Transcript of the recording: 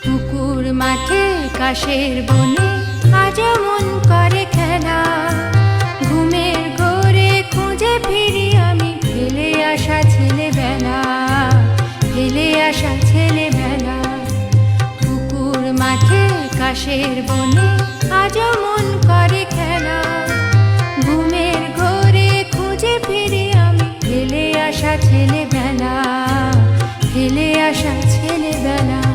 পুকুর মাঠে কাশের বনে আজ মন করে খেলা। ঘুমের ঘোরে খুঁজে ফিরি আমি ফেলে আসা ছেলেবেলা, ফেলে আসা ছেলেবেলা। পুকুর মাঠে কাশের বনে আজ মন করে খেলা। ঘুমের ঘোরে খুঁজে ফিরি আমি ফেলে আসা ছেলেবেলা, ফেলে আসা ছেলেবেলা।